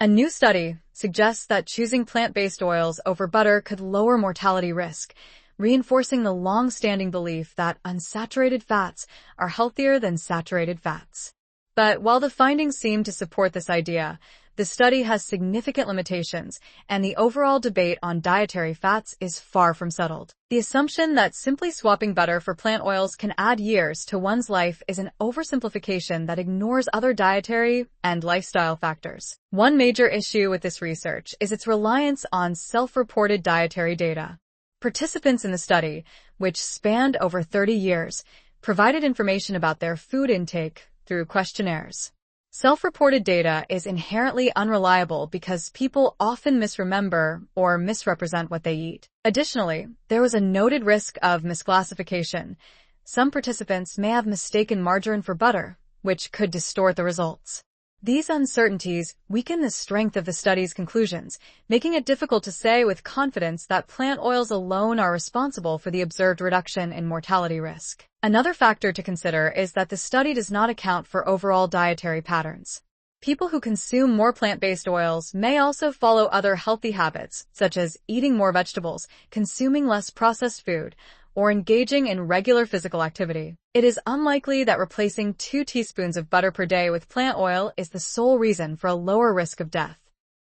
A new study suggests that choosing plant-based oils over butter could lower mortality risk, reinforcing the long-standing belief that unsaturated fats are healthier than saturated fats. But while the findings seem to support this idea, the study has significant limitations, and the overall debate on dietary fats is far from settled. The assumption that simply swapping butter for plant oils can add years to one's life is an oversimplification that ignores other dietary and lifestyle factors. One major issue with this research is its reliance on self-reported dietary data. Participants in the study, which spanned over 30 years, provided information about their food intake through questionnaires. Self-reported data is inherently unreliable because people often misremember or misrepresent what they eat. Additionally, there was a noted risk of misclassification. Some participants may have mistaken margarine for butter, which could distort the results. These uncertainties weaken the strength of the study's conclusions, making it difficult to say with confidence that plant oils alone are responsible for the observed reduction in mortality risk. Another factor to consider is that the study does not account for overall dietary patterns. People who consume more plant-based oils may also follow other healthy habits, such as eating more vegetables, consuming less processed food, or engaging in regular physical activity. It is unlikely that replacing 2 teaspoons of butter per day with plant oil is the sole reason for a lower risk of death.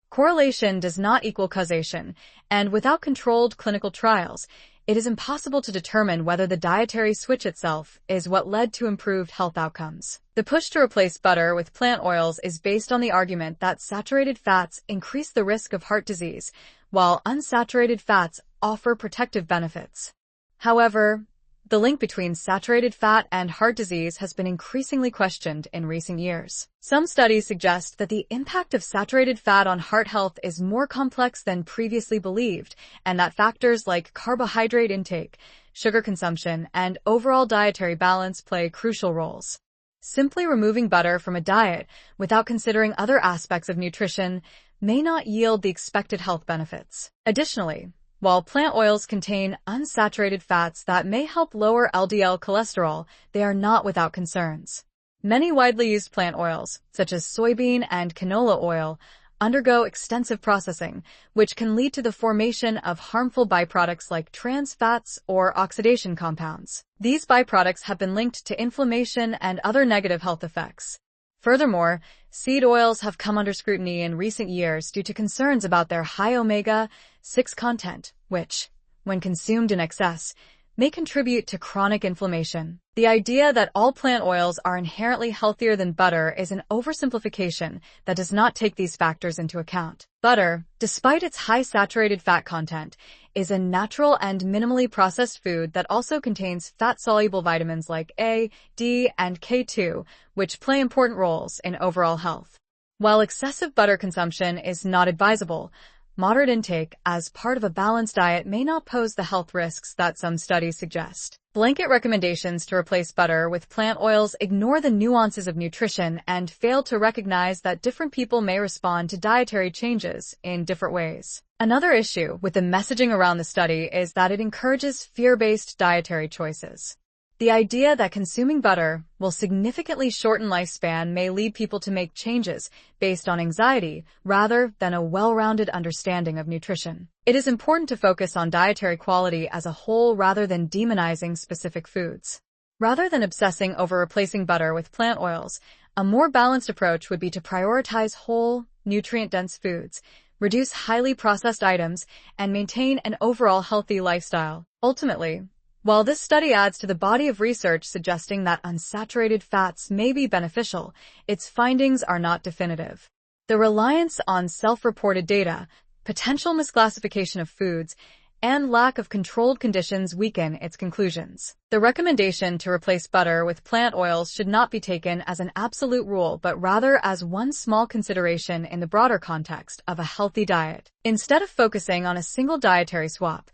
Correlation does not equal causation, and without controlled clinical trials, it is impossible to determine whether the dietary switch itself is what led to improved health outcomes. The push to replace butter with plant oils is based on the argument that saturated fats increase the risk of heart disease, while unsaturated fats offer protective benefits. However, the link between saturated fat and heart disease has been increasingly questioned in recent years. Some studies suggest that the impact of saturated fat on heart health is more complex than previously believed, and that factors like carbohydrate intake, sugar consumption, and overall dietary balance play crucial roles. Simply removing butter from a diet without considering other aspects of nutrition may not yield the expected health benefits. Additionally, while plant oils contain unsaturated fats that may help lower LDL cholesterol, they are not without concerns. Many widely used plant oils, such as soybean and canola oil, undergo extensive processing, which can lead to the formation of harmful byproducts like trans fats or oxidation compounds. These byproducts have been linked to inflammation and other negative health effects. Furthermore, seed oils have come under scrutiny in recent years due to concerns about their high omega-6 content, which, when consumed in excess, may contribute to chronic inflammation. The idea that all plant oils are inherently healthier than butter is an oversimplification that does not take these factors into account. Butter, despite its high saturated fat content, is a natural and minimally processed food that also contains fat-soluble vitamins like A, D, and K2, which play important roles in overall health. While excessive butter consumption is not advisable, moderate intake as part of a balanced diet may not pose the health risks that some studies suggest. Blanket recommendations to replace butter with plant oils ignore the nuances of nutrition and fail to recognize that different people may respond to dietary changes in different ways. Another issue with the messaging around the study is that it encourages fear-based dietary choices. The idea that consuming butter will significantly shorten lifespan may lead people to make changes based on anxiety rather than a well-rounded understanding of nutrition. It is important to focus on dietary quality as a whole rather than demonizing specific foods. Rather than obsessing over replacing butter with plant oils, a more balanced approach would be to prioritize whole, nutrient-dense foods, reduce highly processed items, and maintain an overall healthy lifestyle. Ultimately, while this study adds to the body of research suggesting that unsaturated fats may be beneficial, its findings are not definitive. The reliance on self-reported data, potential misclassification of foods, and lack of controlled conditions weaken its conclusions. The recommendation to replace butter with plant oils should not be taken as an absolute rule, but rather as one small consideration in the broader context of a healthy diet. Instead of focusing on a single dietary swap,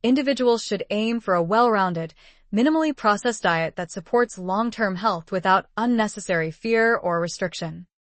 individuals should aim for a well-rounded, minimally processed diet that supports long-term health without unnecessary fear or restriction.